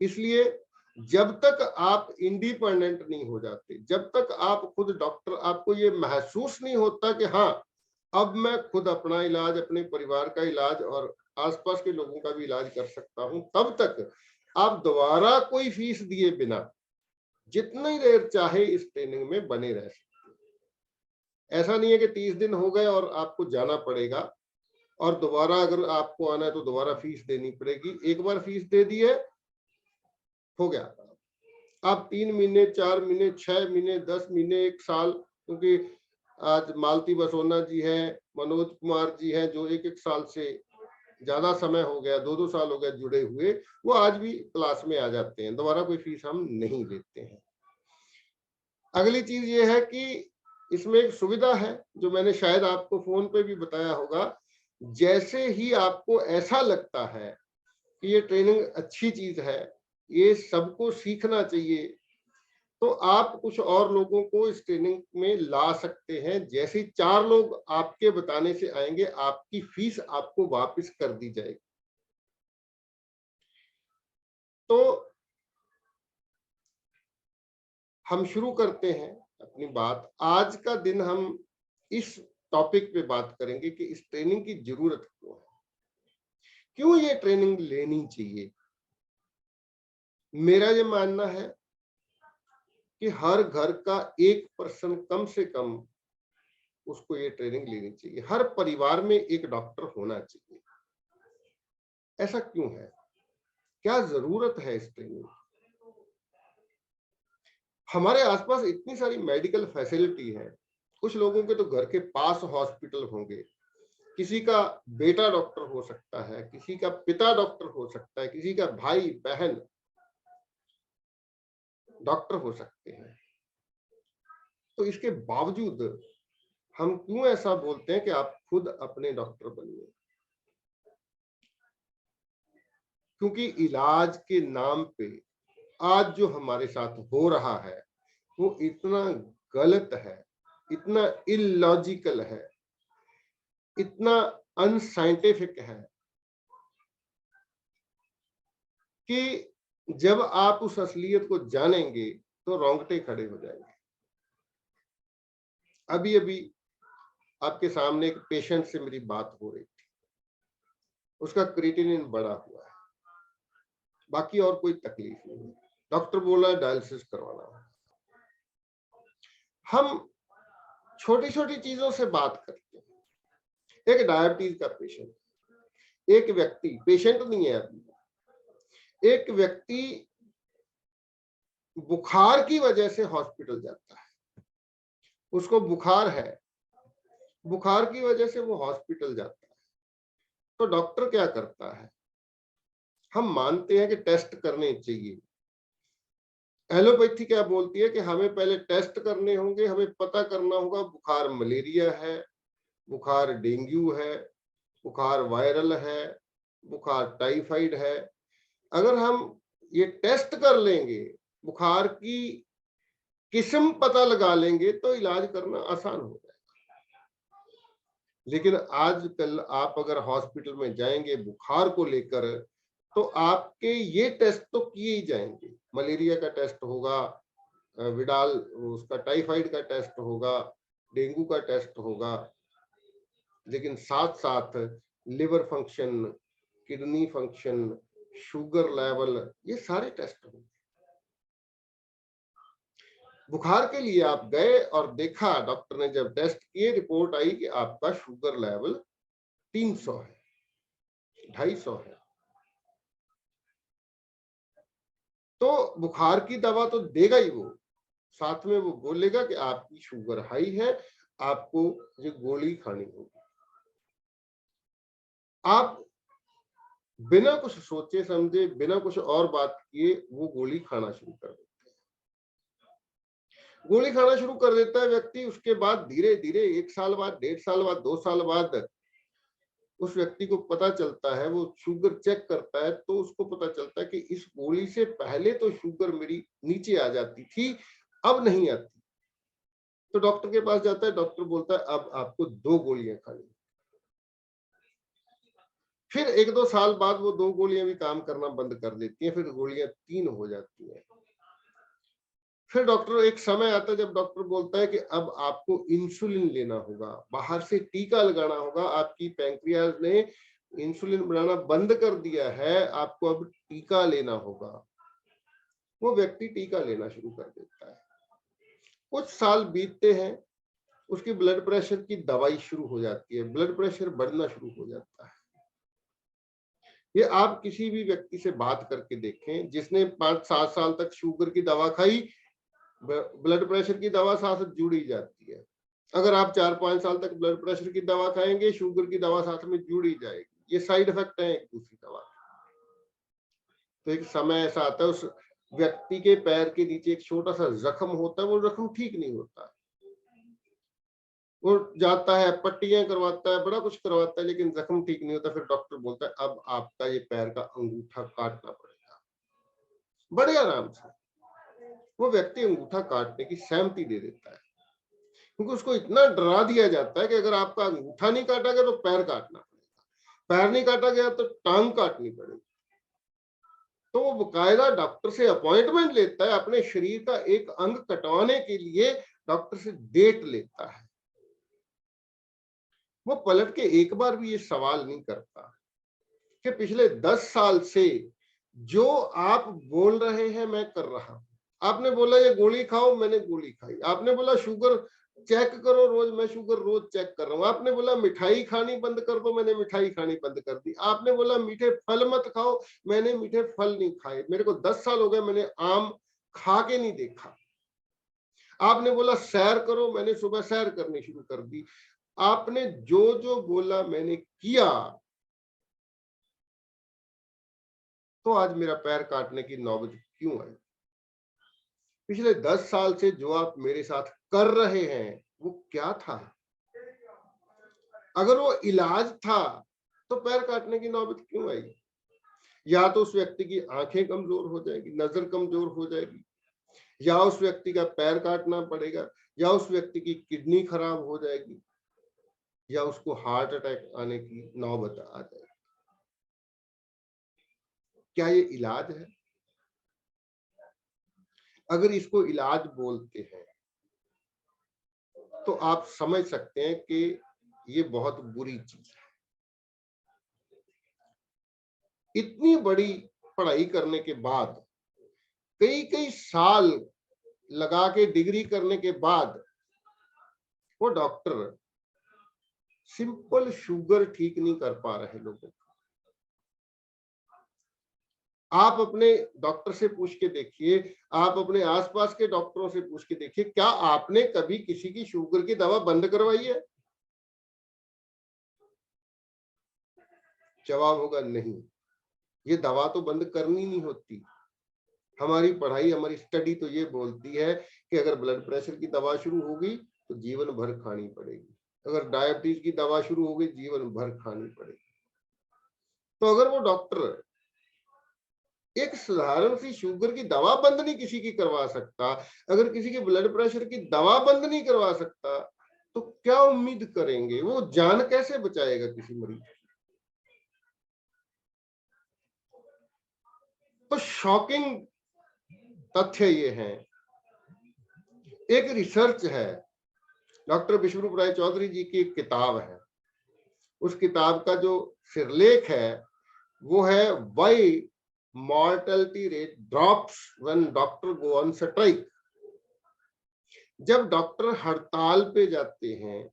इसलिए जब तक आप इंडिपेंडेंट नहीं हो जाते, जब तक आप खुद डॉक्टर, आपको ये महसूस नहीं होता कि हाँ अब मैं खुद अपना इलाज, अपने परिवार का इलाज और आसपास के लोगों का भी इलाज कर सकता हूं, तब तक आप दोबारा कोई फीस दिए बिना जितनी देर चाहे इस ट्रेनिंग में बने रह सकते हैं। ऐसा नहीं है कि 30 दिन हो गए और आपको जाना पड़ेगा और दोबारा अगर आपको आना है तो दोबारा फीस देनी पड़ेगी। एक बार फीस दे दी है, हो गया। आप 3 महीने, 4 महीने, 6 महीने, 10 महीने, 1 साल, क्योंकि आज मालती बसोना जी हैं, मनोज कुमार जी हैं, जो 1-1 साल से ज्यादा समय हो गया, 2-2 साल हो गया जुड़े हुए, वो आज भी क्लास में आ जाते हैं। दोबारा कोई फीस हम नहीं लेते हैं। अगली चीज ये है कि इसमें एक सुविधा है जो मैंने शायद आपको फोन पे भी बताया होगा। जैसे ही आपको ऐसा लगता है कि ये ट्रेनिंग अच्छी चीज है, ये सबको सीखना चाहिए, तो आप कुछ और लोगों को इस ट्रेनिंग में ला सकते हैं। जैसे 4 लोग आपके बताने से आएंगे, आपकी फीस आपको वापस कर दी जाएगी। तो हम शुरू करते हैं अपनी बात। आज का दिन हम इस टॉपिक पे बात करेंगे कि इस ट्रेनिंग की जरूरत क्यों है, क्यों ये ट्रेनिंग लेनी चाहिए। मेरा ये मानना है कि हर घर का 1 पर्सन कम से कम उसको ये ट्रेनिंग लेनी चाहिए। हर परिवार में एक डॉक्टर होना चाहिए। ऐसा क्यों है, क्या जरूरत है इस ट्रेनिंग की? हमारे आसपास इतनी सारी मेडिकल फैसिलिटी है। कुछ लोगों के तो घर के पास हॉस्पिटल होंगे, किसी का बेटा डॉक्टर हो सकता है, किसी का पिता डॉक्टर हो सकता है, किसी का भाई बहन डॉक्टर हो सकते हैं। तो इसके बावजूद हम क्यों ऐसा बोलते हैं कि आप खुद अपने डॉक्टर बनिए? क्योंकि इलाज के नाम पे आज जो हमारे साथ हो रहा है वो इतना गलत है, इतना इलॉजिकल है, इतना अनसाइंटिफिक है कि जब आप उस असलियत को जानेंगे तो रोंगटे खड़े हो जाएंगे। अभी अभी आपके सामने एक पेशेंट से मेरी बात हो रही थी, उसका क्रिएटिनिन बढ़ा हुआ है, बाकी और कोई तकलीफ नहीं है। डॉक्टर बोला डायलिसिस करवाना है। हम छोटी छोटी चीजों से बात करते हैं। एक डायबिटीज का पेशेंट, एक व्यक्ति, पेशेंट नहीं है अभी, एक व्यक्ति बुखार की वजह से हॉस्पिटल जाता है, उसको बुखार है, बुखार की वजह से वो हॉस्पिटल जाता है, तो डॉक्टर क्या करता है? हम मानते हैं कि टेस्ट करने चाहिए। एलोपैथी क्या बोलती है कि हमें पहले टेस्ट करने होंगे, हमें पता करना होगा बुखार मलेरिया है, बुखार डेंगू है, बुखार वायरल है, बुखार टाइफाइड है। अगर हम ये टेस्ट कर लेंगे, बुखार की किस्म पता लगा लेंगे, तो इलाज करना आसान हो जाएगा। लेकिन आजकल आप अगर हॉस्पिटल में जाएंगे बुखार को लेकर, तो आपके ये टेस्ट तो किए ही जाएंगे। मलेरिया का टेस्ट होगा, विडाल उसका टाइफाइड का टेस्ट होगा, डेंगू का टेस्ट होगा, लेकिन साथ साथ liver function, kidney function, sugar level, ये सारे टेस्ट होंगे। बुखार के लिए आप गए और देखा, डॉक्टर ने जब टेस्ट किए, रिपोर्ट आई कि आपका शुगर लेवल 300 है, 250 है, तो बुखार की दवा तो देगा ही वो, साथ में वो बोलेगा कि आपकी शुगर हाई है, आपको ये गोली खानी होगी। आप बिना कुछ सोचे समझे, बिना कुछ और बात किए वो गोली खाना शुरू कर देते हैं। गोली खाना शुरू कर देता है व्यक्ति, उसके बाद धीरे धीरे 1 साल बाद, 1.5 साल बाद, 2 साल बाद उस व्यक्ति को पता चलता है, वो शुगर चेक करता है तो उसको पता चलता है कि इस गोली से पहले तो शुगर मेरी नीचे आ जाती थी, अब नहीं आती। तो डॉक्टर के पास जाता है, डॉक्टर बोलता है अब आपको 2 गोलियां खानी। फिर 1-2 साल बाद वो 2 गोलियां भी काम करना बंद कर देती हैं, फिर गोलियां 3 हो जाती हैं। फिर डॉक्टर, एक समय आता है जब डॉक्टर बोलता है कि अब आपको इंसुलिन लेना होगा, बाहर से टीका लगाना होगा, आपकी पैंक्रियाज ने इंसुलिन बनाना बंद कर दिया है, आपको अब टीका लेना होगा। वो व्यक्ति टीका लेना शुरू कर देता है। कुछ साल बीतते हैं, उसकी ब्लड प्रेशर की दवाई शुरू हो जाती है, ब्लड प्रेशर बढ़ना शुरू हो जाता है। ये आप किसी भी व्यक्ति से बात करके देखें जिसने 5-7 साल तक शुगर की दवा खाई, ब्लड प्रेशर की दवा साथ जुड़ी जाती है। अगर आप 4-5 साल तक ब्लड प्रेशर की दवा खाएंगे, शुगर की दवा साथ में जुड़ी जाएगी। ये साइड इफेक्ट है एक दूसरी दवा। तो एक समय ऐसा आता है, उस व्यक्ति के पैर के नीचे एक छोटा सा जख्म होता है, वो जख्म ठीक नहीं होता, वो जाता है, पट्टियां करवाता है, बड़ा कुछ करवाता है, लेकिन जख्म ठीक नहीं होता। फिर डॉक्टर बोलता है अब आपका ये पैर का अंगूठा काटना पड़ेगा। बड़े आराम से वो व्यक्ति अंगूठा काटने की सहमति दे देता है, क्योंकि उसको इतना डरा दिया जाता है कि अगर आपका अंगूठा नहीं काटा गया तो पैर काटना पड़ेगा, पैर नहीं काटा गया तो टांग काटनी पड़ेगी। तो वो बकायदा डॉक्टर से अपॉइंटमेंट लेता है, अपने शरीर का एक अंग कटवाने के लिए डॉक्टर से डेट लेता है। वो पलट के एक बार भी ये सवाल नहीं करता कि पिछले 10 साल से जो आप बोल रहे हैं मैं कर रहा हूं। आपने बोला ये गोली खाओ, मैंने गोली खाई। आपने बोला शुगर चेक करो रोज, मैं शुगर रोज चेक कर रहा हूँ। आपने बोला मिठाई खानी बंद कर दो, मैंने मिठाई खानी बंद कर दी। आपने बोला मीठे फल मत खाओ, मैंने मीठे फल नहीं खाए। मेरे को 10 साल हो गए, मैंने आम खा के नहीं देखा। आपने बोला सैर करो, मैंने सुबह सैर करनी शुरू कर दी। आपने जो जो बोला मैंने किया, तो आज मेरा पैर काटने की नौबत क्यों आई? पिछले 10 साल से जो आप मेरे साथ कर रहे हैं वो क्या था? अगर वो इलाज था तो पैर काटने की नौबत क्यों आई? या तो उस व्यक्ति की आंखें कमजोर हो जाएगी, नजर कमजोर हो जाएगी, या उस व्यक्ति का पैर काटना पड़ेगा, या उस व्यक्ति की किडनी खराब हो जाएगी, या उसको हार्ट अटैक आने की नौबत आ जाएगी। क्या ये इलाज है? अगर इसको इलाज बोलते हैं तो आप समझ सकते हैं कि ये बहुत बुरी चीज है। इतनी बड़ी पढ़ाई करने के बाद, कई कई साल लगा के डिग्री करने के बाद, वो डॉक्टर सिंपल शुगर ठीक नहीं कर पा रहे लोगों को। आप अपने डॉक्टर से पूछ के देखिए, आप अपने आसपास के डॉक्टरों से पूछ के देखिए, क्या आपने कभी किसी की शुगर की दवा बंद करवाई है? जवाब होगा नहीं। ये दवा तो बंद करनी नहीं होती। हमारी पढ़ाई, हमारी स्टडी तो ये बोलती है कि अगर ब्लड प्रेशर की दवा शुरू होगी तो जीवन भर खानी पड़ेगी, अगर डायबिटीज की दवा शुरू होगी जीवन भर खानी पड़ेगी। तो अगर वो डॉक्टर एक साधारण सी शुगर की दवा बंद नहीं किसी की करवा सकता, अगर किसी की ब्लड प्रेशर की दवा बंद नहीं करवा सकता, तो क्या उम्मीद करेंगे? वो जान कैसे बचाएगा किसी मरीज? तो शॉकिंग तथ्य ये है, एक रिसर्च है, डॉक्टर विश्वरूप राय चौधरी जी की एक किताब है, उस किताब का जो सिरलेख है वो है why mortality rate drops when doctor go on strike. जब डॉक्टर हड़ताल पे जाते हैं,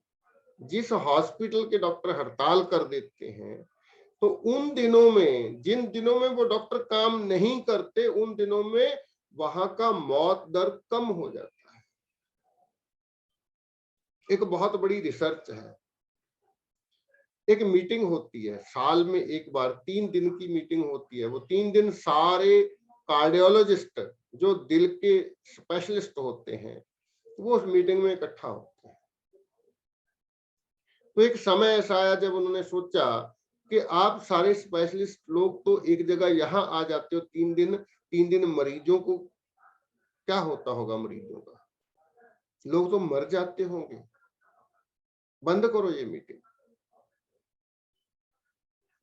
जिस हॉस्पिटल के डॉक्टर हड़ताल कर देते हैं, तो उन दिनों में, जिन दिनों में वो डॉक्टर काम नहीं करते, उन दिनों में वहां का मौत दर कम हो जाता है। एक बहुत बड़ी रिसर्च है। एक मीटिंग होती है साल में एक बार, 3 दिन की मीटिंग होती है। वो 3 दिन सारे कार्डियोलॉजिस्ट जो दिल के स्पेशलिस्ट होते हैं वो उस मीटिंग में इकट्ठा होते हैं। तो एक समय ऐसा आया जब उन्होंने सोचा कि आप सारे स्पेशलिस्ट लोग तो एक जगह यहाँ आ जाते हो 3 दिन मरीजों को क्या होता होगा? मरीजों का, लोग तो मर जाते होंगे, बंद करो ये मीटिंग।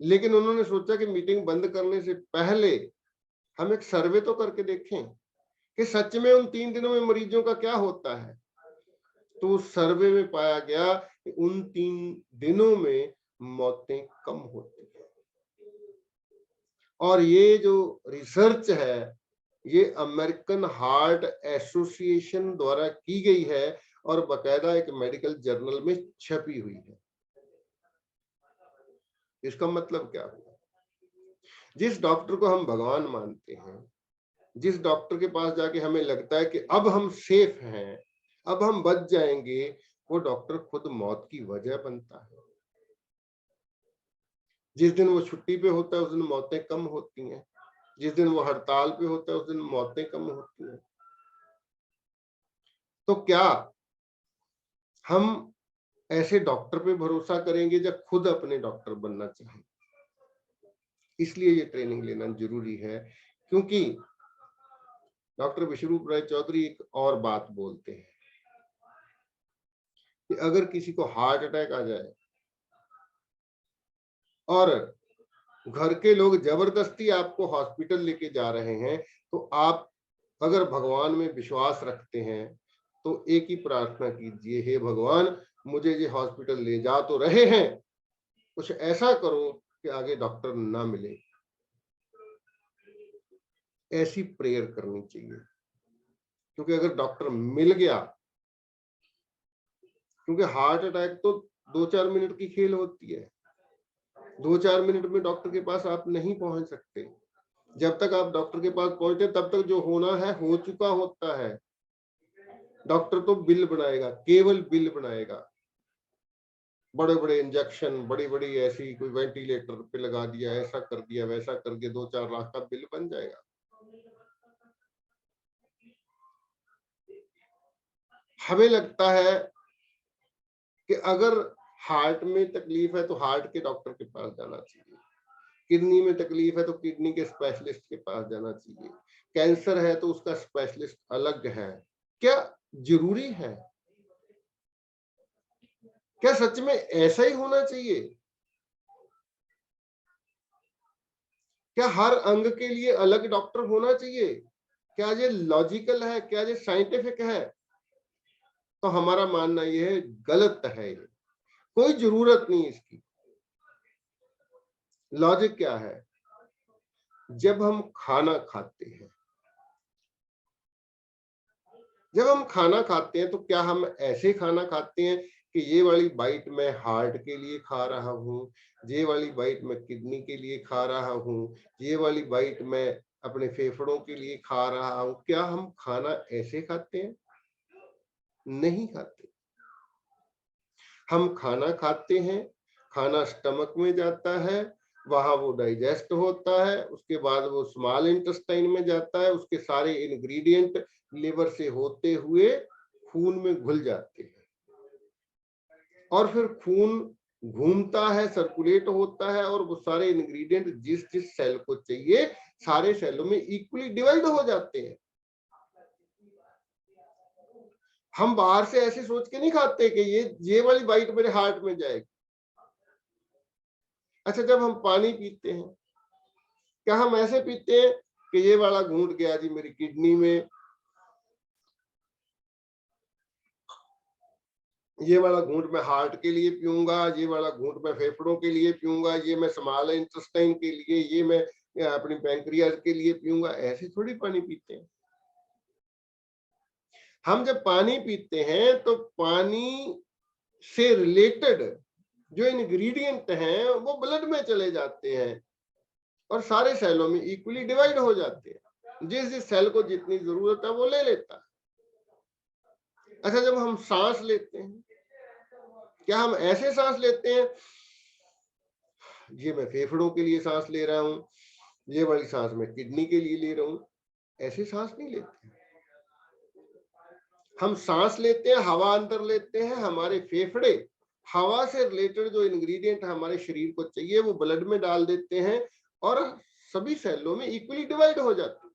लेकिन उन्होंने सोचा कि मीटिंग बंद करने से पहले हम एक सर्वे तो करके देखें कि सच में उन 3 दिनों में मरीजों का क्या होता है। तो उस सर्वे में पाया गया कि उन 3 दिनों में मौतें कम होती हैं। और ये जो रिसर्च है, ये अमेरिकन हार्ट एसोसिएशन द्वारा की गई है और बकायदा एक मेडिकल जर्नल में छपी हुई है। इसका मतलब क्या हुआ? जिस डॉक्टर को हम भगवान मानते हैं, जिस डॉक्टर के पास जाके हमें लगता है कि अब हम सेफ हैं, अब हम बच जाएंगे, वो डॉक्टर खुद मौत की वजह बनता है। जिस दिन वो छुट्टी पे होता है उस दिन मौतें कम होती हैं, जिस दिन वो हड़ताल पे होता है उस दिन मौतें कम होती हैं। तो क्या हम ऐसे डॉक्टर पे भरोसा करेंगे जब खुद अपने डॉक्टर बनना चाहें? इसलिए ये ट्रेनिंग लेना जरूरी है, क्योंकि डॉक्टर विश्वरूप राय चौधरी एक और बात बोलते हैं कि अगर किसी को हार्ट अटैक आ जाए और घर के लोग जबरदस्ती आपको हॉस्पिटल लेके जा रहे हैं, तो आप अगर भगवान में विश्वास रखते हैं तो एक ही प्रार्थना कीजिए, हे भगवान मुझे ये हॉस्पिटल ले जा तो रहे हैं, कुछ ऐसा करो कि आगे डॉक्टर ना मिले। ऐसी प्रेयर करनी चाहिए, क्योंकि अगर डॉक्टर मिल गया, क्योंकि हार्ट अटैक तो 2-4 मिनट की खेल होती है, 2-4 मिनट में डॉक्टर के पास आप नहीं पहुंच सकते। जब तक आप डॉक्टर के पास पहुंचे तब तक जो होना है हो चुका होता है। डॉक्टर तो बिल बनाएगा, केवल बिल बनाएगा, बड़े बड़े इंजेक्शन, बड़ी बड़ी ऐसी कोई वेंटिलेटर पे लगा दिया, ऐसा कर दिया, वैसा करके 2-4 लाख का बिल बन जाएगा। हमें लगता है कि अगर हार्ट में तकलीफ है तो हार्ट के डॉक्टर के पास जाना चाहिए, किडनी में तकलीफ है तो किडनी के स्पेशलिस्ट के पास जाना चाहिए, कैंसर है तो उसका स्पेशलिस्ट अलग है। क्या जरूरी है? क्या सच में ऐसा ही होना चाहिए? क्या हर अंग के लिए अलग डॉक्टर होना चाहिए? क्या ये लॉजिकल है? क्या ये साइंटिफिक है? तो हमारा मानना यह है गलत है। ये कोई जरूरत नहीं इसकी। लॉजिक क्या है? जब हम खाना खाते हैं, जब हम खाना खाते हैं तो क्या हम ऐसे खाना खाते हैं कि ये वाली बाइट मैं हार्ट के लिए खा रहा हूँ, ये वाली बाइट मैं किडनी के लिए खा रहा हूँ, ये वाली बाइट मैं अपने फेफड़ों के लिए खा रहा हूँ? क्या हम खाना ऐसे खाते हैं? नहीं खाते। हम खाना खाते हैं, खाना स्टमक में जाता है, वहां वो डाइजेस्ट होता है, उसके बाद वो स्मॉल इंटेस्टाइन में जाता है, उसके सारे इंग्रेडिएंट लिवर से होते हुए खून में घुल जाते हैं और फिर खून घूमता है, सर्कुलेट होता है और वो सारे इंग्रेडिएंट जिस जिस सेल को चाहिए सारे सेलों में इक्वली डिवाइड हो जाते हैं। हम बाहर से ऐसे सोच के नहीं खाते कि ये वाली बाइट मेरे हार्ट में जाएगी। अच्छा, जब हम पानी पीते हैं, क्या हम ऐसे पीते हैं कि ये वाला घूंट गया जी मेरी किडनी में, ये वाला घूंट मैं हार्ट के लिए पीऊंगा, ये वाला घूंट मैं फेफड़ों के लिए पीऊंगा, ये मैं स्मॉल इंटेस्टाइन के लिए, ये मैं अपनी पैंक्रियाज के लिए पीऊंगा? ऐसे थोड़ी पानी पीते हैं। हम जब पानी पीते हैं तो पानी से रिलेटेड जो इंग्रेडिएंट हैं वो ब्लड में चले जाते हैं और सारे सेलों में इक्वली डिवाइड हो जाते हैं। जिस जिस सेल को जितनी जरूरत है वो ले लेता है। अच्छा, जब हम सांस लेते हैं, क्या हम ऐसे सांस लेते हैं, ये मैं फेफड़ों के लिए सांस ले रहा हूं, ये वाली सांस मैं किडनी के लिए ले रहा हूं? ऐसे सांस नहीं लेते। हम सांस लेते हैं, हवा अंदर लेते हैं, हमारे फेफड़े हवा से रिलेटेड जो इंग्रेडिएंट हमारे शरीर को चाहिए वो ब्लड में डाल देते हैं और सभी सेलों में इक्वली डिवाइड हो जाते हैं।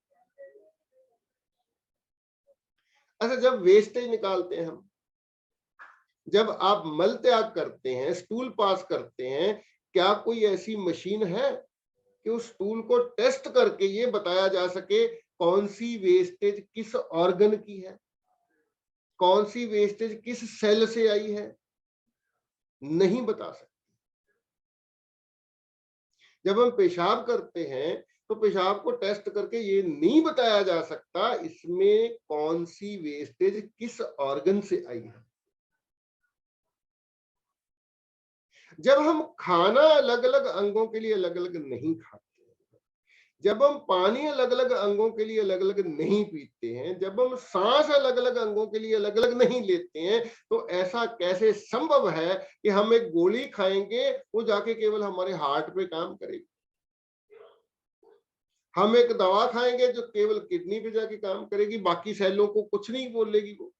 अच्छा, जब वेस्टेज निकालते हैं हम, जब आप मल त्याग करते हैं, स्टूल पास करते हैं, क्या कोई ऐसी मशीन है कि उस टूल को टेस्ट करके ये बताया जा सके कौन सी वेस्टेज किस ऑर्गन की है, कौन सी वेस्टेज किस सेल से आई है? नहीं बता सकते। जब हम पेशाब करते हैं तो पेशाब को टेस्ट करके ये नहीं बताया जा सकता इसमें कौन सी वेस्टेज किस ऑर्गन से आई है। जब हम खाना अलग अलग अंगों के लिए अलग अलग नहीं खाते, जब हम पानी अलग अलग अंगों के लिए अलग अलग नहीं पीते हैं, जब हम सांस अलग अलग अंगों के लिए अलग अलग नहीं लेते हैं, तो ऐसा कैसे संभव है कि हम एक गोली खाएंगे वो जाके केवल हमारे हार्ट पे काम करेगी? हम एक दवा खाएंगे जो केवल किडनी पे जाके काम करेगी, बाकी सेलों को कुछ नहीं बोलेगी। वो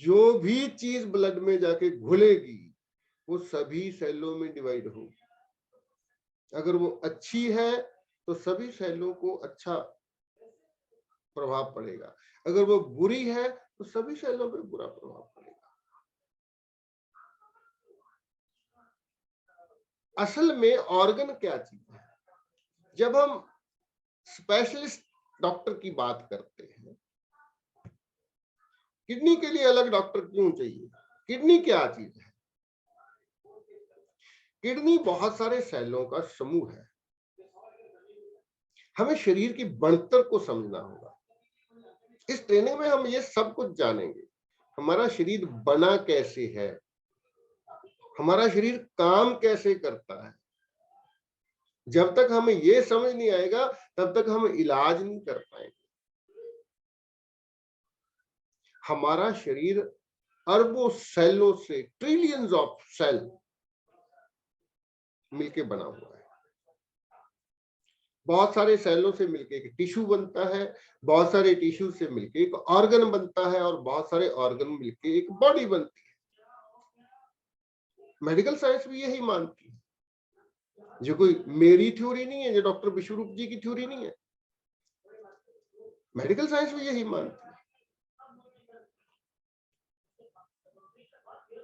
जो भी चीज ब्लड में जाके घुलेगी वो सभी सेलों में डिवाइड होगी। अगर वो अच्छी है तो सभी सेलों को अच्छा प्रभाव पड़ेगा, अगर वो बुरी है तो सभी सेलों पे बुरा प्रभाव पड़ेगा। असल में ऑर्गन क्या चीज है? जब हम स्पेशलिस्ट डॉक्टर की बात करते हैं, किडनी के लिए अलग डॉक्टर क्यों चाहिए? किडनी क्या चीज है? किडनी बहुत सारे सेलों का समूह है। हमें शरीर की बनतर को समझना होगा। इस ट्रेनिंग में हम ये सब कुछ जानेंगे। हमारा शरीर बना कैसे है, हमारा शरीर काम कैसे करता है। जब तक हमें ये समझ नहीं आएगा तब तक हम इलाज नहीं कर पाएंगे। हमारा शरीर अरबों सेलों से, ट्रिलियंस ऑफ सेल मिलके बना हुआ है। बहुत सारे सेलों से मिलके एक टिश्यू बनता है, बहुत सारे टिश्यू से मिलके एक ऑर्गन बनता है, और बहुत सारे ऑर्गन मिलके एक बॉडी बनती है। मेडिकल साइंस भी यही मानती है। जो कोई मेरी थ्योरी नहीं है, जो डॉक्टर विश्वरूप जी की थ्योरी नहीं है, मेडिकल साइंस भी यही मानती है।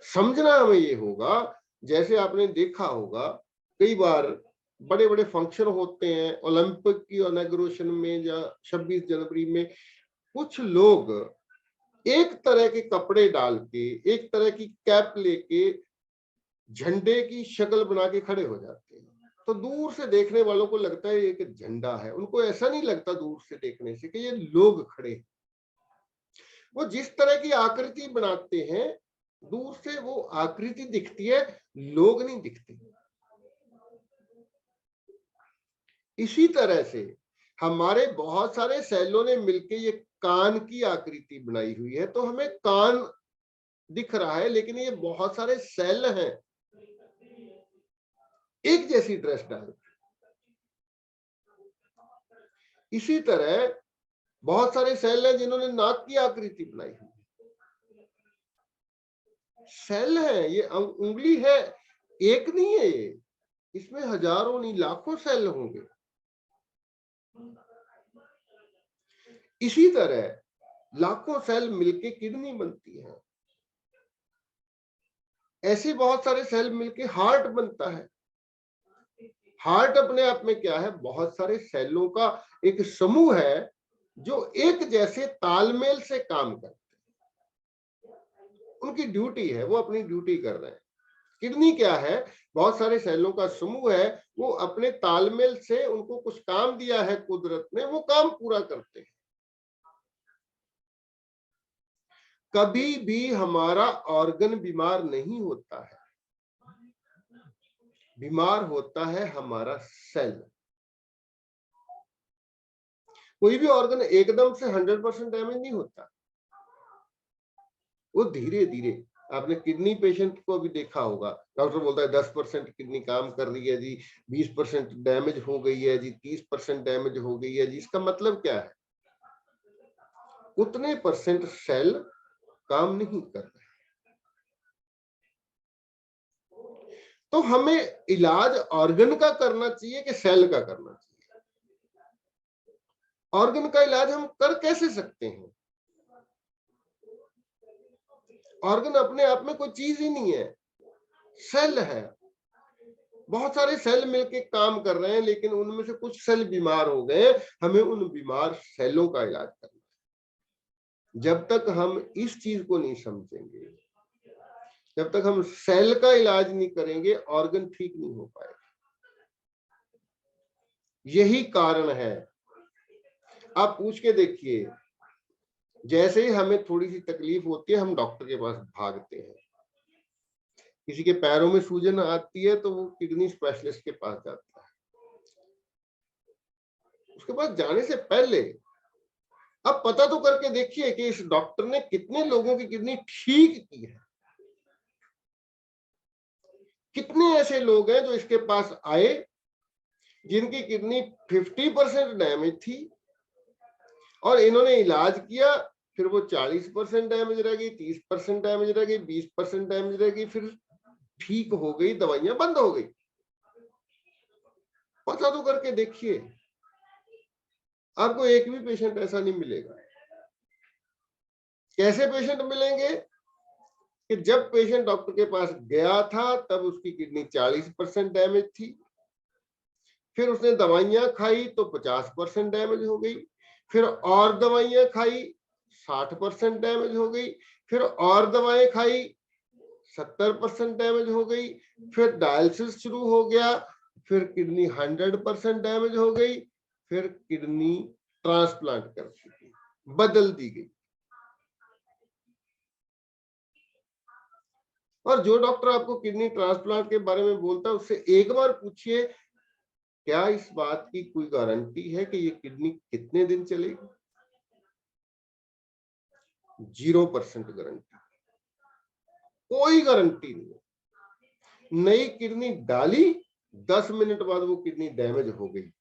समझना हमें ये होगा, जैसे आपने देखा होगा कई बार बड़े बड़े फंक्शन होते हैं ओलंपिक की इनॉग्रेशन में या 26 जनवरी में, कुछ लोग एक तरह के कपड़े डाल के, एक तरह की कैप लेके झंडे की शक्ल बना के खड़े हो जाते हैं। तो दूर से देखने वालों को लगता है एक झंडा है, उनको ऐसा नहीं लगता दूर से देखने से कि ये लोग खड़े हैं। वो जिस तरह की आकृति बनाते हैं दूर से वो आकृति दिखती है, लोग नहीं दिखते। इसी तरह से हमारे बहुत सारे सेलों ने मिलके ये कान की आकृति बनाई हुई है, तो हमें कान दिख रहा है, लेकिन ये बहुत सारे सेल हैं एक जैसी ड्रेस डाल। इसी तरह बहुत सारे सेल हैं जिन्होंने नाक की आकृति बनाई हुई है। सेल है, ये उंगली है, एक नहीं है ये, इसमें हजारों नहीं लाखों सेल होंगे। इसी तरह लाखों सेल मिलके किडनी बनती है, ऐसे बहुत सारे सेल मिलके हार्ट बनता है। हार्ट अपने आप में क्या है? बहुत सारे सेलों का एक समूह है जो एक जैसे तालमेल से काम करते हैं। उनकी ड्यूटी है, वो अपनी ड्यूटी कर रहे हैं। किडनी क्या है? बहुत सारे सेलों का समूह है, वो अपने तालमेल से, उनको कुछ काम दिया है कुदरत ने, वो काम पूरा करते हैं। कभी भी हमारा ऑर्गन बीमार नहीं होता है, बीमार होता है हमारा सेल। कोई भी ऑर्गन एकदम से 100% डैमेज नहीं होता, वो धीरे धीरे। आपने किडनी पेशेंट को भी देखा होगा, डॉक्टर बोलता है 10% किडनी काम कर रही है जी, 20% डैमेज हो गई है जी, 30% डैमेज हो गई है जी। इसका मतलब क्या है? उतने परसेंट सेल काम नहीं कर रहे। तो हमें इलाज ऑर्गन का करना चाहिए कि सेल का करना चाहिए? ऑर्गन का इलाज हम कर कैसे सकते हैं? ऑर्गन अपने आप में कोई चीज ही नहीं है। सेल है, बहुत सारे सेल मिलके काम कर रहे हैं, लेकिन उनमें से कुछ सेल बीमार हो गए, हमें उन बीमार सेलों का इलाज करना है। जब तक हम इस चीज को नहीं समझेंगे, जब तक हम सेल का इलाज नहीं करेंगे, ऑर्गन ठीक नहीं हो पाएगा। यही कारण है। आप पूछ के देखिए, जैसे ही हमें थोड़ी सी तकलीफ होती है हम डॉक्टर के पास भागते हैं। किसी के पैरों में सूजन आती है तो वो किडनी स्पेशलिस्ट के पास जाता है। उसके पास जाने से पहले अब पता तो करके देखिए कि इस डॉक्टर ने कितने लोगों की किडनी ठीक की है। कितने ऐसे लोग हैं जो इसके पास आए जिनकी किडनी 50% डैमेज थी और इन्होंने इलाज किया, फिर वो 40% डैमेज रह गई, 30% डैमेज रह गई, 20% डैमेज रह गई, फिर ठीक हो गई, दवाइयां बंद हो गई। पता तो करके देखिए, आपको एक भी पेशेंट ऐसा नहीं मिलेगा। कैसे पेशेंट मिलेंगे कि जब पेशेंट डॉक्टर के पास गया था तब उसकी किडनी 40% डैमेज थी, फिर उसने दवाइयां खाई तो 50% डैमेज हो गई, फिर और दवाइयां खाई 60% डैमेज हो गई, फिर और दवाएं खाई 70% डैमेज हो गई, फिर डायलिसिस शुरू हो गया, फिर किडनी 100% डैमेज हो गई, फिर किडनी ट्रांसप्लांट कर दी, बदल दी गई। और जो डॉक्टर आपको किडनी ट्रांसप्लांट के बारे में बोलता है उससे एक बार पूछिए, क्या इस बात की कोई गारंटी है कि ये किडनी कितने दिन चलेगी? 0% गारंटी, कोई गारंटी नहीं। नई किडनी डाली, 10 मिनट बाद वो किडनी डैमेज हो गई।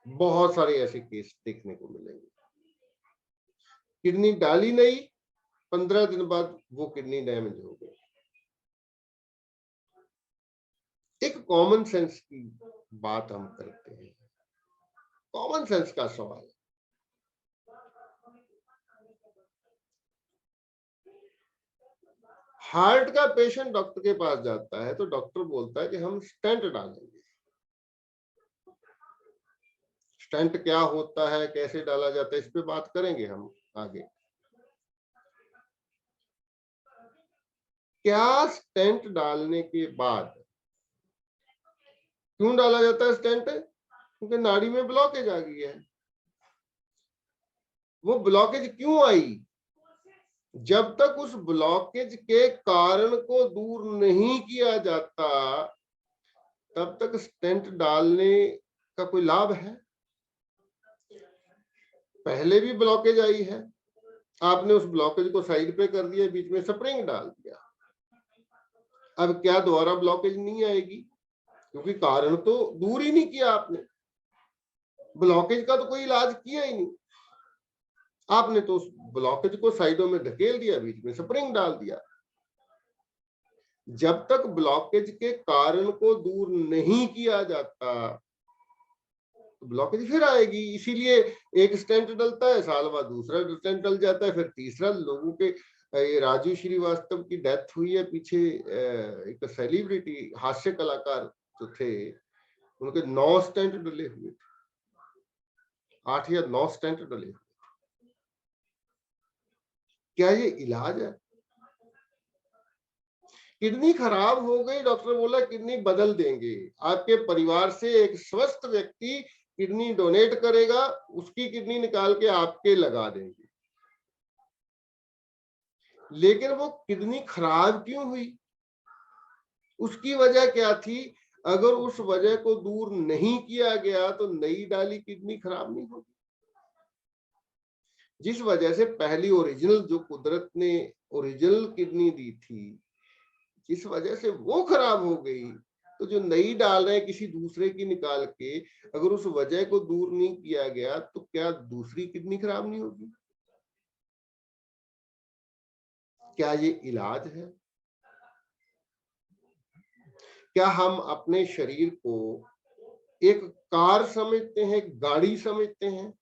बहुत सारे ऐसे केस देखने को मिलेंगे। किडनी डाली नहीं, 15 दिन बाद वो किडनी डैमेज हो गई। एक कॉमन सेंस की बात हम करते हैं, कॉमन सेंस का सवाल। हार्ट का पेशेंट डॉक्टर के पास जाता है तो डॉक्टर बोलता है कि हम स्टेंट डालेंगे। स्टेंट क्या होता है, कैसे डाला जाता है, इस पे बात करेंगे हम आगे। क्या स्टेंट डालने के बाद क्यों डाला जाता है स्टेंट? क्योंकि नाड़ी में ब्लॉकेज आ गई है। वो ब्लॉकेज क्यों आई? जब तक उस ब्लॉकेज के कारण को दूर नहीं किया जाता तब तक स्टेंट डालने का कोई लाभ है? पहले भी ब्लॉकेज आई है, आपने उस ब्लॉकेज को साइड पे कर दिया, बीच में स्प्रिंग डाल दिया। अब क्या दोबारा ब्लॉकेज नहीं आएगी? क्योंकि कारण तो दूर ही नहीं किया आपने, ब्लॉकेज का तो कोई इलाज किया ही नहीं, आपने तो उस ब्लॉकेज को साइडों में धकेल दिया, बीच में स्प्रिंग डाल दिया। जब तक ब्लॉकेज के कारण को दूर नहीं किया जाता तो ब्लॉकेज फिर आएगी। इसीलिए एक स्टेंट डलता है, साल बाद दूसरा स्टेंट डल जाता है, फिर तीसरा। लोगों के ये राजू श्रीवास्तव की डेथ हुई है पीछे, एक सेलिब्रिटी हास्य कलाकार जो थे, उनके 9 स्टेंट डले हुए थे, 8 या 9 स्टेंट डले हुए। क्या ये इलाज है? किडनी खराब हो गई, डॉक्टर बोला किडनी बदल देंगे। आपके परिवार से एक स्वस्थ व्यक्ति किडनी डोनेट करेगा, उसकी किडनी निकाल के आपके लगा देंगे। लेकिन वो किडनी खराब क्यों हुई, उसकी वजह क्या थी? अगर उस वजह को दूर नहीं किया गया तो नई डाली किडनी खराब नहीं होगी। जिस वजह से पहली ओरिजिनल जो कुदरत ने ओरिजिनल किडनी दी थी, जिस वजह से वो खराब हो गई, तो जो नई डाल रहे हैं किसी दूसरे की निकाल के, अगर उस वजह को दूर नहीं किया गया तो क्या दूसरी किडनी खराब नहीं होगी? क्या ये इलाज है? क्या हम अपने शरीर को एक कार समझते हैं, गाड़ी समझते हैं?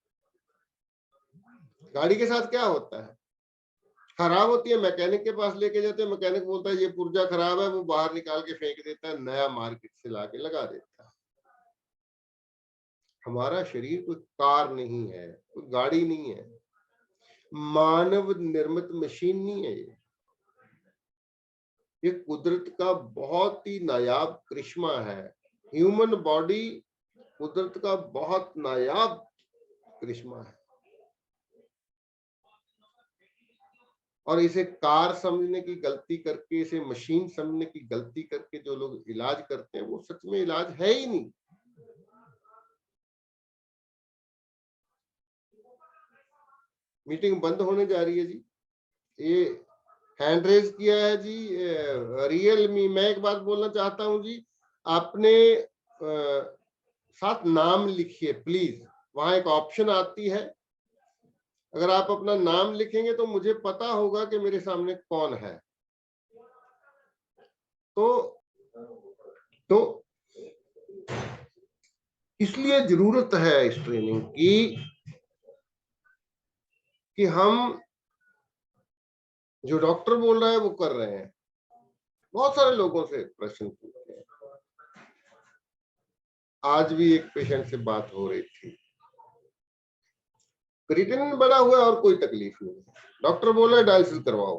गाड़ी के साथ क्या होता है? खराब होती है, मैकेनिक के पास लेके जाते हैं, मैकेनिक बोलता है ये पुर्जा खराब है, वो बाहर निकाल के फेंक देता है, नया मार्केट से लाके लगा देता है। हमारा शरीर कोई कार नहीं है, कोई गाड़ी नहीं है, मानव निर्मित मशीन नहीं है। ये कुदरत का बहुत ही नायाब करिश्मा है। ह्यूमन बॉडी कुदरत का बहुत नायाब करिश्मा है, और इसे कार समझने की गलती करके, इसे मशीन समझने की गलती करके जो लोग इलाज करते हैं, वो सच में इलाज है ही नहीं। मीटिंग बंद होने जा रही है जी। ये हैंड रेज किया है जी रियल मी। मैं एक बात बोलना चाहता हूं जी, आपने साथ नाम लिखिए प्लीज। वहां एक ऑप्शन आती है, अगर आप अपना नाम लिखेंगे तो मुझे पता होगा कि मेरे सामने कौन है। तो इसलिए जरूरत है इस ट्रेनिंग की कि हम जो डॉक्टर बोल रहा है वो कर रहे हैं। बहुत सारे लोगों से प्रश्न पूछते हैं। आज भी एक पेशेंट से बात हो रही थी, क्रिएटिनिन बढ़ा हुआ है और कोई तकलीफ नहीं है, डॉक्टर बोल रहा है डायलिसिस करवाओ।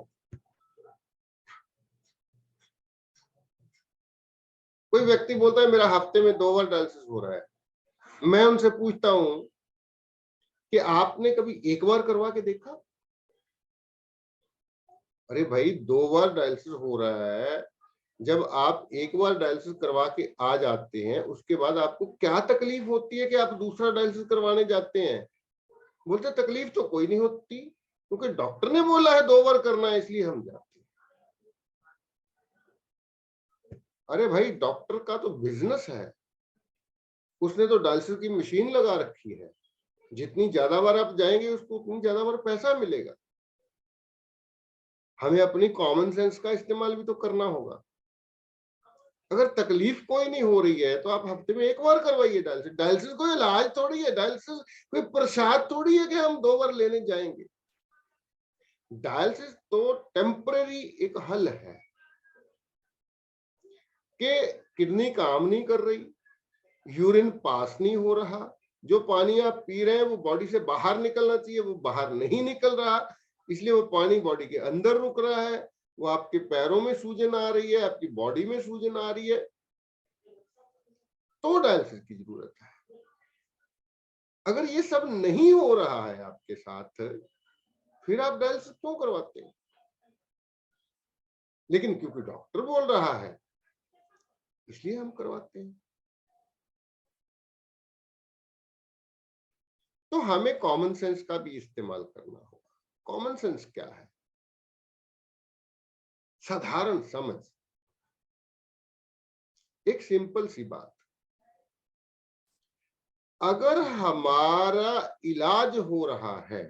कोई व्यक्ति बोलता है मेरा हफ्ते में 2 बार डायलिसिस हो रहा है। मैं उनसे पूछता हूं कि आपने कभी 1 बार करवा के देखा? अरे भाई 2 बार डायलिसिस हो रहा है, जब आप 1 बार डायलिसिस करवा के आ जाते हैं, उसके बाद आपको क्या तकलीफ होती है कि आप दूसरा डायलिसिस करवाने जाते हैं? बोलते तकलीफ तो कोई नहीं होती, क्योंकि डॉक्टर ने बोला है 2 बार करना है, इसलिए हम जाते हैं। अरे भाई डॉक्टर का तो बिजनेस है, उसने तो डायलिसिस की मशीन लगा रखी है, जितनी ज्यादा बार आप जाएंगे उसको उतनी ज्यादा बार पैसा मिलेगा। हमें अपनी कॉमन सेंस का इस्तेमाल भी तो करना होगा। अगर तकलीफ कोई नहीं हो रही है तो आप हफ्ते में 1 बार करवाइए डायलिसिस। डायलिसिस कोई इलाज थोड़ी है, डायलिसिस कोई प्रसाद थोड़ी है कि हम 2 बार लेने जाएंगे। डायलिसिस तो टेम्पररी एक हल है कि किडनी काम नहीं कर रही, यूरिन पास नहीं हो रहा, जो पानी आप पी रहे हैं वो बॉडी से बाहर निकलना चाहिए, वो बाहर नहीं निकल रहा, इसलिए वो पानी बॉडी के अंदर रुक रहा है, वो आपके पैरों में सूजन आ रही है, आपकी बॉडी में सूजन आ रही है, तो डायलिसिस की जरूरत है। अगर ये सब नहीं हो रहा है आपके साथ, फिर आप डायलिसिस क्यों करवाते हैं? लेकिन क्योंकि डॉक्टर बोल रहा है इसलिए हम करवाते हैं। तो हमें कॉमन सेंस का भी इस्तेमाल करना होगा। कॉमन सेंस क्या है? साधारण समझ। एक सिंपल सी बात, अगर हमारा इलाज हो रहा है,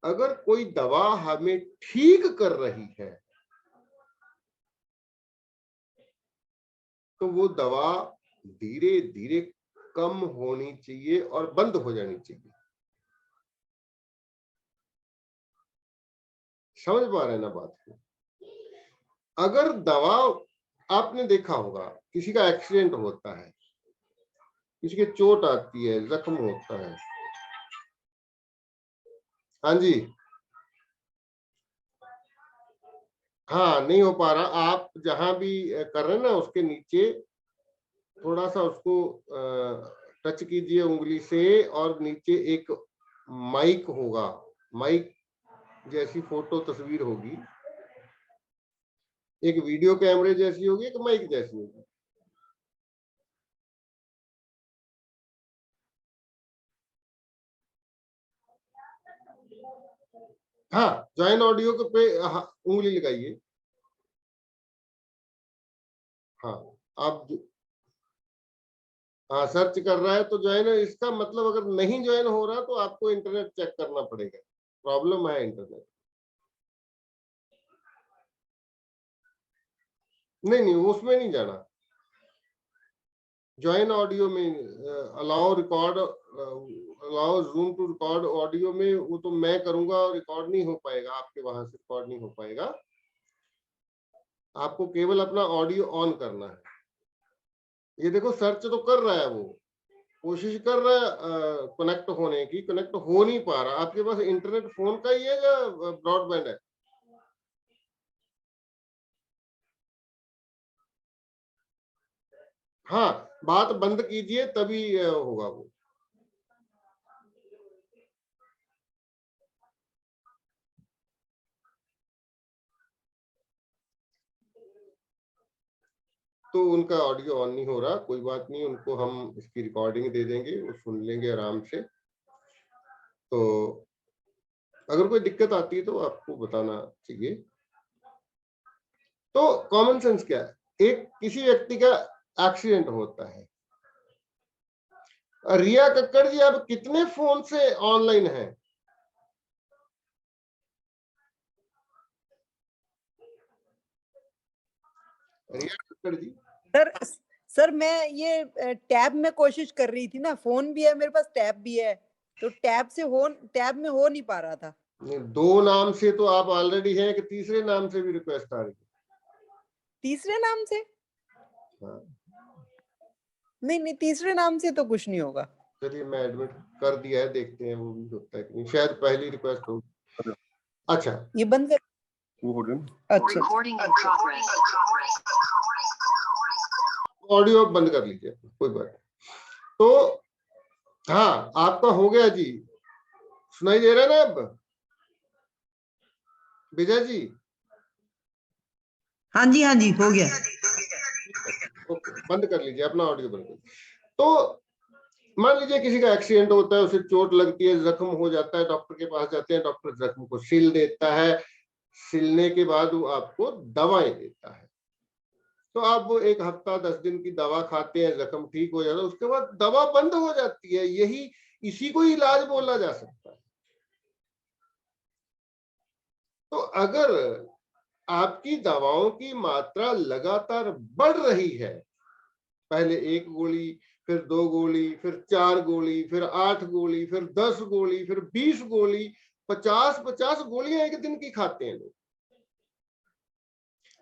अगर कोई दवा हमें ठीक कर रही है, तो वो दवा धीरे धीरे कम होनी चाहिए और बंद हो जानी चाहिए। समझ पा रहे हैं ना बात को? अगर दवा, आपने देखा होगा किसी का एक्सीडेंट होता है, किसी के चोट आती है, जख्म होता है, हाँ जी, हाँ नहीं हो पा रहा, आप जहां भी कर रहे हैं ना उसके नीचे थोड़ा सा उसको टच कीजिए उंगली से, और नीचे एक माइक होगा, माइक जैसी फोटो तस्वीर होगी, एक वीडियो कैमरे जैसी होगी, एक माइक जैसी होगी। हाँ, जॉइन ऑडियो के पे उंगली लगाइए। हाँ, आप हाँ सर्च कर रहा है तो ज्वाइन है, इसका मतलब अगर नहीं ज्वाइन हो रहा तो आपको इंटरनेट चेक करना पड़ेगा, प्रॉब्लम है इंटरनेट। नहीं नहीं, उसमें नहीं जाना, ज्वाइन ऑडियो में allow record allow zoom to record audio में, वो तो मैं करूंगा और रिकॉर्ड नहीं हो पाएगा, आपके वहां से रिकॉर्ड नहीं हो पाएगा। आपको केवल अपना ऑडियो ऑन करना है। ये देखो सर्च तो कर रहा है, वो कोशिश कर रहा है कनेक्ट होने की, कनेक्ट हो नहीं पा रहा। आपके पास इंटरनेट फोन का ही है या ब्रॉडबैंड है? हाँ, बात बंद कीजिए तभी होगा वो। तो उनका ऑडियो ऑन नहीं हो रहा, कोई बात नहीं, उनको हम इसकी रिकॉर्डिंग दे देंगे, वो सुन लेंगे आराम से। तो अगर कोई दिक्कत आती है तो आपको बताना चाहिए। तो कॉमन सेंस क्या है? एक किसी व्यक्ति का एक्सीडेंट होता है, रिया कक्कड़ जी आप कितने फोन से ऑनलाइन हैं? रिया कक्कड़ जी, सर सर मैं ये टैब में कोशिश कर रही थी ना, फोन भी है मेरे पास, टैब भी है, तो टैब में हो नहीं पा रहा था। दो नाम से तो आप ऑलरेडी हैं, कि तीसरे नाम से भी रिक्वेस्ट आ रही है? तीसरे नाम से? हाँ, नहीं नहीं, तीसरे नाम से तो कुछ नहीं होगा। चलिए मैं एडमिट कर दिया है, देखते हैं वो भी होता है कि नहीं, शायद पहली रिक्वेस्ट हो। अच्छा, ये बंद कर। वो हो गया। अच्छा, ऑडियो बंद कर लीजिए, कोई बात नहीं। तो हाँ, आपका हो गया जी, सुनाई दे रहा है ना अब विजय जी? हाँ जी हो गया। ओके, बंद कर लीजिए अपना ऑडियो, बंद कर। तो मान लीजिए किसी का एक्सीडेंट होता है, उसे चोट लगती है, जख्म हो जाता है, डॉक्टर के पास जाते हैं, डॉक्टर जख्म को सिल देता है, सिलने के बाद वो आपको दवाएं देता है। तो आप वो 1 हफ्ता 10 दिन की दवा खाते हैं, जख्म ठीक हो जाता है, उसके बाद दवा बंद हो जाती है। यही इसी को इलाज बोला जा सकता है। तो अगर आपकी दवाओं की मात्रा लगातार बढ़ रही है, पहले 1 गोली, फिर 2 गोली, फिर 4 गोली, फिर 8 गोली, फिर 10 गोली, फिर 20 गोली, 50-50 गोलियां एक दिन की खाते हैं लोग।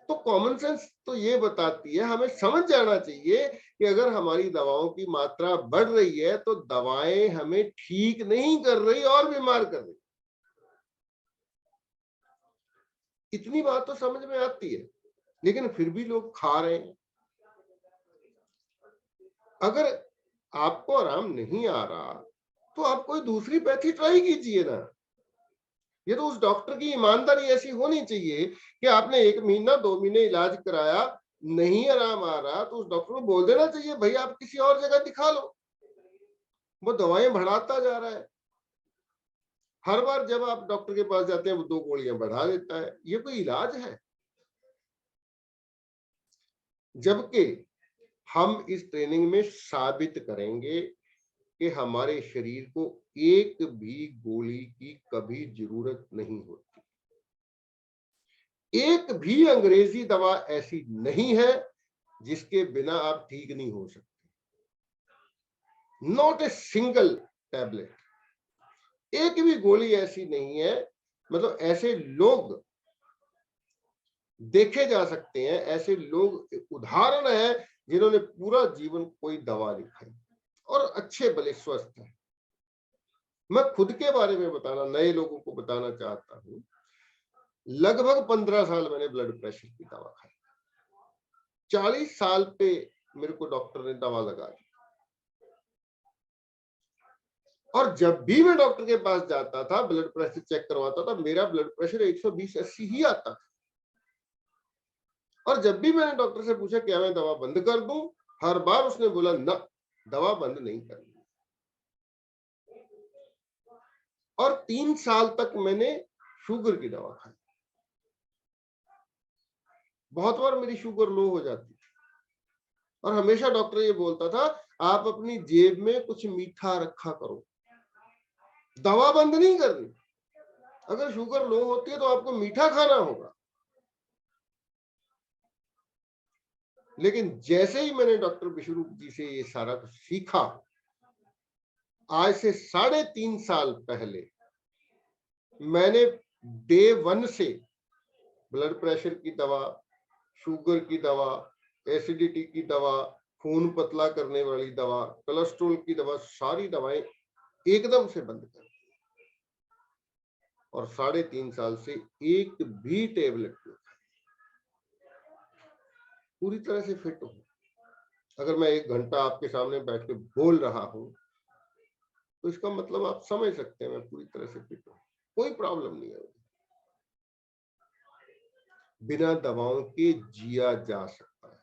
तो कॉमन सेंस तो ये बताती है, हमें समझ जाना चाहिए कि अगर हमारी दवाओं की मात्रा बढ़ रही है तो दवाएं हमें ठीक नहीं कर रही और बीमार कर रही। इतनी बात तो समझ में आती है, लेकिन फिर भी लोग खा रहे हैं। अगर आपको आराम नहीं आ रहा तो आप कोई दूसरी पैथी ट्राई कीजिए ना। ये तो उस डॉक्टर की ईमानदारी ऐसी होनी चाहिए कि आपने 1 महीना 2 महीने इलाज कराया, नहीं आराम आ रहा, तो उस डॉक्टर को बोल देना चाहिए भाई आप किसी और जगह दिखा लो। वो दवाएं बढ़ाता जा रहा है, हर बार जब आप डॉक्टर के पास जाते हैं वो 2 गोलियां बढ़ा देता है। ये कोई इलाज है? जबकि हम इस ट्रेनिंग में साबित करेंगे कि हमारे शरीर को एक भी गोली की कभी जरूरत नहीं होती। एक भी अंग्रेजी दवा ऐसी नहीं है जिसके बिना आप ठीक नहीं हो सकते। नॉट ए सिंगल टैबलेट, एक भी गोली ऐसी नहीं है। मतलब ऐसे लोग देखे जा सकते हैं, ऐसे लोग उदाहरण है जिन्होंने पूरा जीवन कोई दवा नहीं खाई और अच्छे भले स्वस्थ है। मैं खुद के बारे में बताना, नए लोगों को बताना चाहता हूं। लगभग 15 साल मैंने ब्लड प्रेशर की दवा खाई, 40 साल पे मेरे को डॉक्टर ने दवा लगा दी। और जब भी मैं डॉक्टर के पास जाता था, ब्लड प्रेशर चेक करवाता था, मेरा ब्लड प्रेशर 120/80 ही आता था। और जब भी मैंने डॉक्टर से पूछा क्या मैं दवा बंद कर दूं, हर बार उसने बोला ना, दवा बंद नहीं करनी। और 3 साल तक मैंने शुगर की दवा खाई। बहुत बार मेरी शुगर लो हो जाती थी और हमेशा डॉक्टर ये बोलता था आप अपनी जेब में कुछ मीठा रखा करो, दवा बंद नहीं करनी। अगर शुगर लो होती है तो आपको मीठा खाना होगा। लेकिन जैसे ही मैंने डॉक्टर विश्वरूप जी से ये सारा कुछ सीखा, आज से 3.5 साल पहले मैंने डे 1 से ब्लड प्रेशर की दवा, शुगर की दवा, एसिडिटी की दवा, खून पतला करने वाली दवा, कोलेस्ट्रॉल की दवा, सारी दवाएं एकदम से बंद कर दी और 3.5 साल से एक भी टेबलेट नहीं खाई। पूरी तरह से फिट हूं। अगर मैं 1 घंटा आपके सामने बैठ के बोल रहा हूं तो इसका मतलब आप समझ सकते हैं मैं पूरी तरह से फिट हूं, कोई प्रॉब्लम नहीं है। बिना दवाओं के जिया जा सकता है,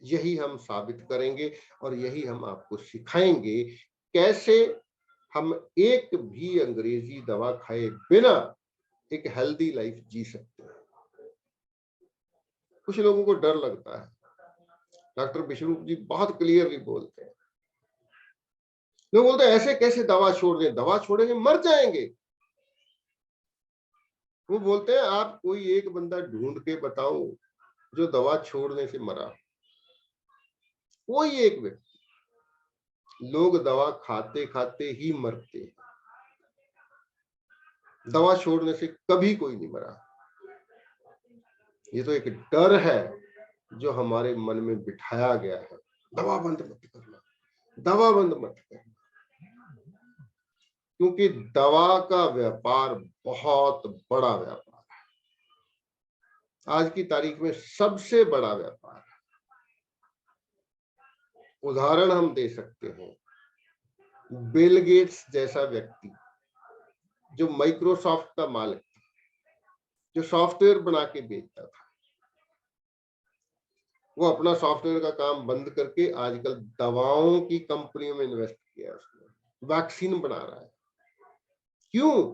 यही हम साबित करेंगे और यही हम आपको सिखाएंगे कैसे हम एक भी अंग्रेजी दवा खाए बिना एक हेल्दी लाइफ जी सकते हैं। कुछ लोगों को डर लगता है, डॉक्टर विश्वरूप जी बहुत क्लियरली बोलते हैं। लोग बोलते हैं ऐसे कैसे दवा छोड़ दें, दवा छोड़ेंगे मर जाएंगे। वो बोलते हैं आप कोई एक बंदा ढूंढ के बताओ जो दवा छोड़ने से मरा, कोई एक व्यक्ति। लोग दवा खाते खाते ही मरते हैं, दवा छोड़ने से कभी कोई नहीं मरा। ये तो एक डर है जो हमारे मन में बिठाया गया है, दवा बंद मत करना, दवा बंद मत करना, क्योंकि दवा का व्यापार बहुत बड़ा व्यापार है, आज की तारीख में सबसे बड़ा व्यापार है। उदाहरण हम दे सकते हैं, बिल गेट्स जैसा व्यक्ति जो माइक्रोसॉफ्ट का मालिक था, जो सॉफ्टवेयर बना के बेचता था, वो अपना सॉफ्टवेयर का काम बंद करके आजकल दवाओं की कंपनियों में इन्वेस्ट किया, उसने वैक्सीन बना रहा है। क्यों?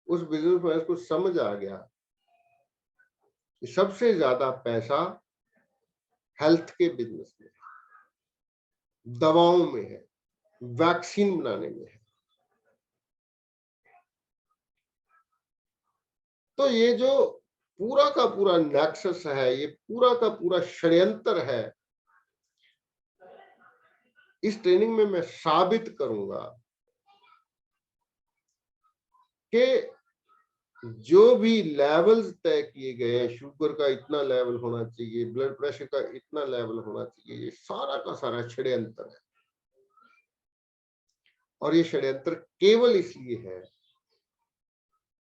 उस बिजनेसमैन को समझ आ गया कि सबसे ज्यादा पैसा हेल्थ के बिजनेस में है, दवाओं में है, वैक्सीन बनाने में है। तो ये जो पूरा का पूरा नेक्सस है, ये पूरा का पूरा षड्यंत्र है, इस ट्रेनिंग में मैं साबित करूंगा कि जो भी लेवल्स तय किए गए हैं, शुगर का इतना लेवल होना चाहिए, ब्लड प्रेशर का इतना लेवल होना चाहिए, ये सारा का सारा षड्यंत्र है। और ये षड्यंत्र केवल इसलिए है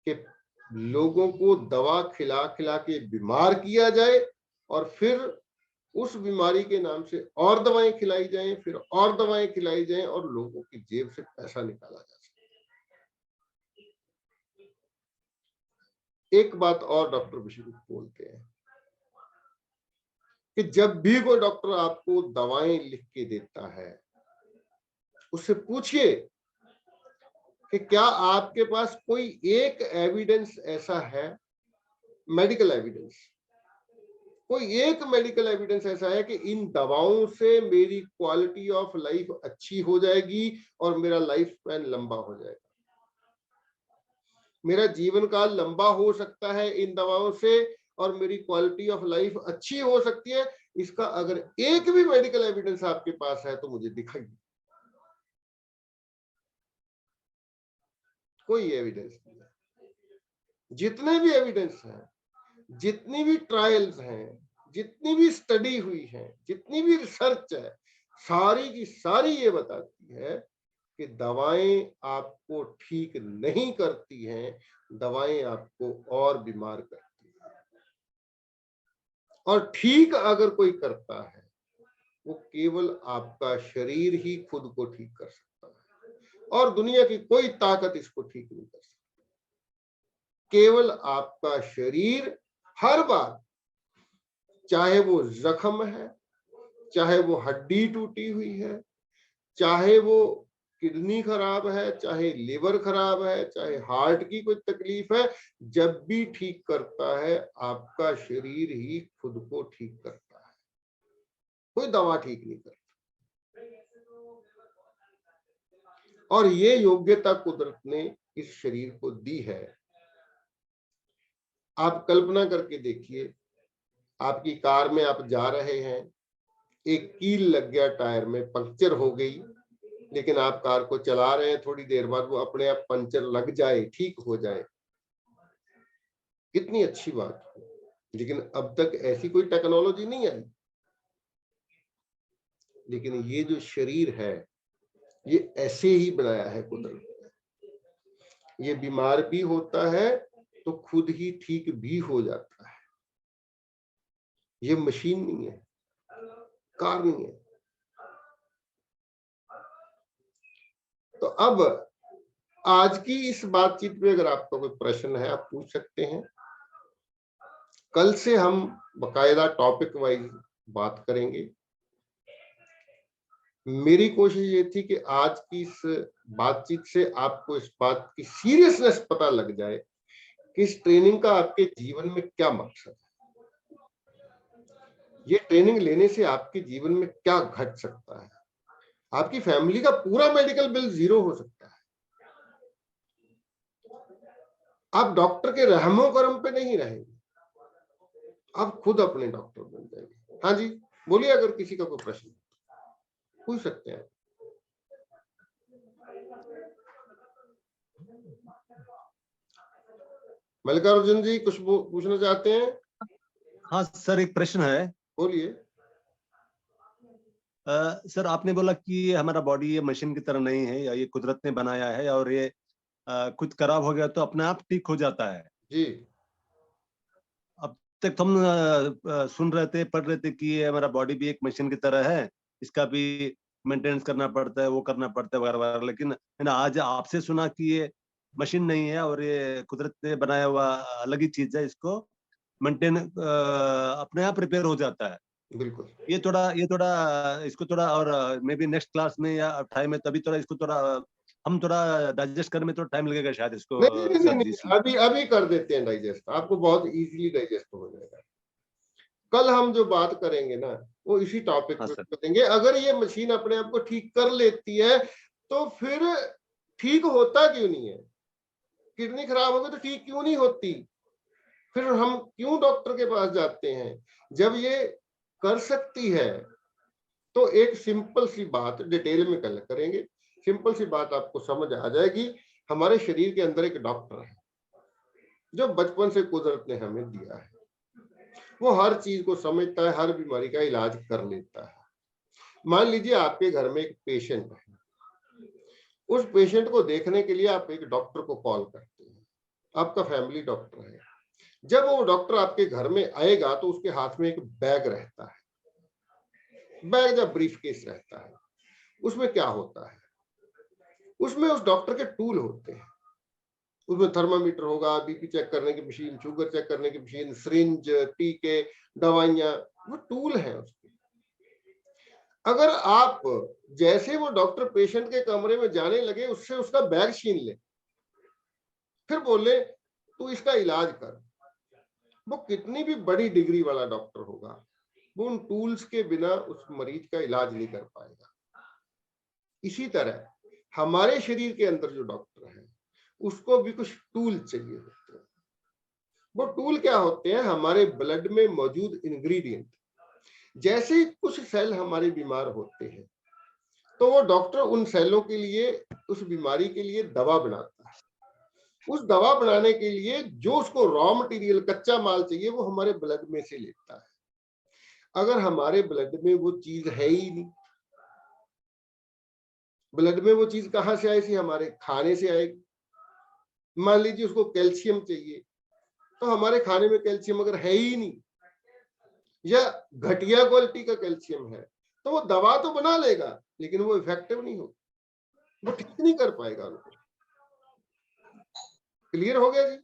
कि लोगों को दवा खिला खिला के बीमार किया जाए और फिर उस बीमारी के नाम से और दवाएं खिलाई जाएं, फिर और दवाएं खिलाई जाएं और लोगों की जेब से पैसा निकाला जा सके। एक बात और डॉक्टर विश्वरूप बोलते हैं कि जब भी कोई डॉक्टर आपको दवाएं लिख के देता है, उससे पूछिए कि क्या आपके पास कोई एक एविडेंस ऐसा है, मेडिकल एविडेंस, कोई एक मेडिकल एविडेंस ऐसा है कि इन दवाओं से मेरी क्वालिटी ऑफ लाइफ अच्छी हो जाएगी और मेरा लाइफ स्पैन लंबा हो जाएगा, मेरा जीवन काल लंबा हो सकता है इन दवाओं से और मेरी क्वालिटी ऑफ लाइफ अच्छी हो सकती है। इसका अगर एक भी मेडिकल एविडेंस आपके पास है तो मुझे दिखाइए। कोई एविडेंस नहीं है। जितने भी एविडेंस हैं, जितनी भी ट्रायल्स हैं, जितनी भी स्टडी हुई है, जितनी भी रिसर्च है, सारी की सारी ये बताती है कि दवाएं आपको ठीक नहीं करती हैं, दवाएं आपको और बीमार करती हैं। और ठीक अगर कोई करता है वो केवल आपका शरीर ही खुद को ठीक कर सकता है और दुनिया की कोई ताकत इसको ठीक नहीं कर सकती। केवल आपका शरीर हर बार, चाहे वो जख्म है, चाहे वो हड्डी टूटी हुई है, चाहे वो किडनी खराब है, चाहे लिवर खराब है, चाहे हार्ट की कोई तकलीफ है, जब भी ठीक करता है आपका शरीर ही खुद को ठीक करता है, कोई दवा ठीक नहीं करती। और ये योग्यता कुदरत ने इस शरीर को दी है। आप कल्पना करके देखिए, आपकी कार में आप जा रहे हैं, एक कील लग गया, टायर में पंक्चर हो गई, लेकिन आप कार को चला रहे हैं, थोड़ी देर बाद वो अपने आप पंचर लग जाए, ठीक हो जाए, कितनी अच्छी बात है। लेकिन अब तक ऐसी कोई टेक्नोलॉजी नहीं आई। लेकिन ये जो शरीर है, ये ऐसे ही बनाया है कुदरत ने। ये बीमार भी होता है तो खुद ही ठीक भी हो जाता है। ये मशीन नहीं है, कार नहीं है। तो अब आज की इस बातचीत में अगर आपका कोई प्रश्न है, आप पूछ सकते हैं। कल से हम बकायदा टॉपिक वाइज बात करेंगे। मेरी कोशिश ये थी कि आज की इस बातचीत से आपको इस बात की सीरियसनेस पता लग जाए कि इस ट्रेनिंग का आपके जीवन में क्या मकसद है। ये ट्रेनिंग लेने से आपके जीवन में क्या घट सकता है। आपकी फैमिली का पूरा मेडिकल बिल 0 हो सकता है। आप डॉक्टर के रहमो करम पे नहीं रहेंगे, आप खुद अपने डॉक्टर बन जाएंगे। हाँ जी, बोलिए, अगर किसी का कोई प्रश्न पूछ सकते हैं। मल्लिकार्जुन जी कुछ पूछना चाहते हैं? हाँ सर, एक प्रश्न है। बोलिए। सर, आपने बोला कि हमारा बॉडी ये मशीन की तरह नहीं है, या ये कुदरत ने बनाया है, और ये कुछ खराब हो गया तो अपने आप ठीक हो जाता है जी। अब तक हम सुन रहे थे, पढ़ रहे थे कि ये हमारा बॉडी भी एक मशीन की तरह है, इसका भी मेंटेनेंस करना पड़ता है, वो करना पड़ता है वगैरह वगैरह। लेकिन मैंने आज आपसे सुना कि ये मशीन नहीं है और ये कुदरत ने बनाया हुआ अलग ही चीज है, इसको मेंटेन अपने आप रिपेयर हो जाता है। बिल्कुल। ये थोड़ा इसको थोड़ा और मे बी नेक्स्ट क्लास में या टाइम में, तभी थोड़ा इसको थोड़ा हम थोड़ा डाइजेस्ट करने में थोड़ा टाइम लगेगा शायद इसको। नहीं नहीं नहीं, सर जी, नहीं, अभी कर देते हैं डाइजेस्ट, आपको बहुत इजीली डाइजेस्ट हो जाएगा। कल हम जो बात करेंगे ना, वो इसी टॉपिक हाँ पे सर। करेंगे। अगर ये मशीन अपने आप को ठीक कर लेती है तो फिर ठीक होता क्यों नहीं है? किडनी खराब हो गई तो ठीक क्यों नहीं होती? फिर हम क्यों डॉक्टर के पास जाते हैं? जब ये कर सकती है तो एक सिंपल सी बात डिटेल में कल करेंगे। सिंपल सी बात आपको समझ आ जाएगी। हमारे शरीर के अंदर एक डॉक्टर है जो बचपन से कुदरत ने हमें दिया है। वो हर चीज को समझता है, हर बीमारी का इलाज कर लेता है। मान लीजिए आपके घर में एक पेशेंट है, उस पेशेंट को देखने के लिए आप एक डॉक्टर को कॉल करते हैं, आपका फैमिली डॉक्टर है। जब वो डॉक्टर आपके घर में आएगा तो उसके हाथ में एक बैग रहता है, बैग या ब्रीफ केस रहता है। उसमें क्या होता है? उसमें उस डॉक्टर के टूल होते हैं। उसमें थर्मामीटर होगा, बीपी चेक करने की मशीन, शुगर चेक करने की मशीन, सिरिंज, टीके, दवाइयां, वो टूल है उसके। अगर आप जैसे वो डॉक्टर पेशेंट के कमरे में जाने लगे, उससे उसका बैग छीन ले, फिर बोले तू इसका इलाज कर, वो कितनी भी बड़ी डिग्री वाला डॉक्टर होगा, वो उन टूल्स के बिना उस मरीज का इलाज नहीं कर पाएगा। इसी तरह हमारे शरीर के अंदर जो डॉक्टर है, उसको भी कुछ टूल चाहिए होते हैं। वो टूल क्या होते हैं? हमारे ब्लड में मौजूद इंग्रेडिएंट। जैसे ही कुछ सेल हमारे बीमार होते हैं तो वो डॉक्टर उन सेलों के लिए, उस बीमारी के लिए दवा बनाता है। उस दवा बनाने के लिए जो उसको रॉ मटेरियल, कच्चा माल चाहिए, वो हमारे ब्लड में से लेता है। अगर हमारे ब्लड में वो चीज है ही नहीं, ब्लड में वो चीज कहां से आएगी? हमारे खाने से आएगी। मान लीजिए उसको कैल्शियम चाहिए, तो हमारे खाने में कैल्शियम अगर है ही नहीं या घटिया क्वालिटी का कैल्शियम है, तो वो दवा तो बना लेगा लेकिन वो इफेक्टिव नहीं होगी, वो ठीक नहीं कर पाएगा उनको। क्लियर हो गया जी?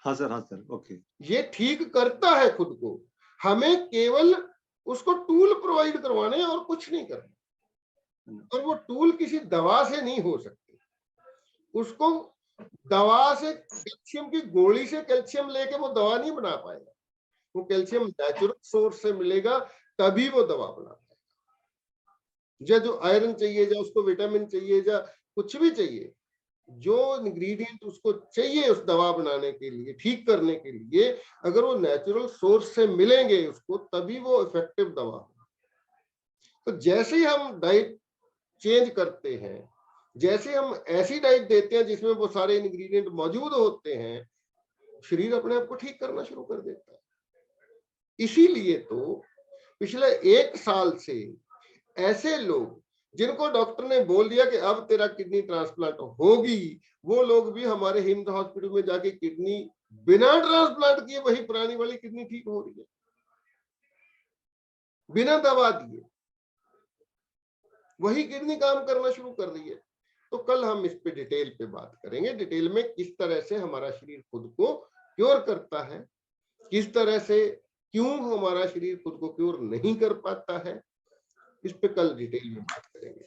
हाँ सर, हाँ सर, ओके। ये ठीक करता है खुद को, हमें केवल उसको टूल प्रोवाइड करवाने हैं और कुछ नहीं करना। और वो टूल किसी दवा से नहीं हो सकते। उसको दवा से, कैल्शियम की गोली से कैल्शियम लेके वो दवा नहीं बना पाएगा। वो कैल्शियम नेचुरल सोर्स से मिलेगा, तभी वो दवा बना पाएगा। या जो आयरन चाहिए, या उसको विटामिन चाहिए, या कुछ भी चाहिए, जो इंग्रेडिएंट उसको चाहिए उस दवा बनाने के लिए, ठीक करने के लिए, अगर वो नेचुरल सोर्स से मिलेंगे उसको, तभी वो इफेक्टिव दवा होगी। तो जैसे ही हम डाइट चेंज करते हैं, जैसे हम ऐसी डाइट देते हैं जिसमें वो सारे इंग्रेडिएंट मौजूद होते हैं, शरीर अपने आप को ठीक करना शुरू कर देता है। इसीलिए तो पिछले 1 साल से ऐसे लोग जिनको डॉक्टर ने बोल दिया कि अब तेरा किडनी ट्रांसप्लांट होगी, वो लोग भी हमारे हिम्स हॉस्पिटल में जाके किडनी बिना ट्रांसप्लांट किए वही पुरानी वाली किडनी ठीक हो रही है, बिना दवा दिए वही किडनी काम करना शुरू कर रही है। तो कल हम इस पे डिटेल पे बात करेंगे, डिटेल में किस तरह से हमारा शरीर खुद को क्योर करता है, किस तरह से क्यों हमारा शरीर खुद को क्योर नहीं कर पाता है, इस पे कल डिटेल में बात करेंगे।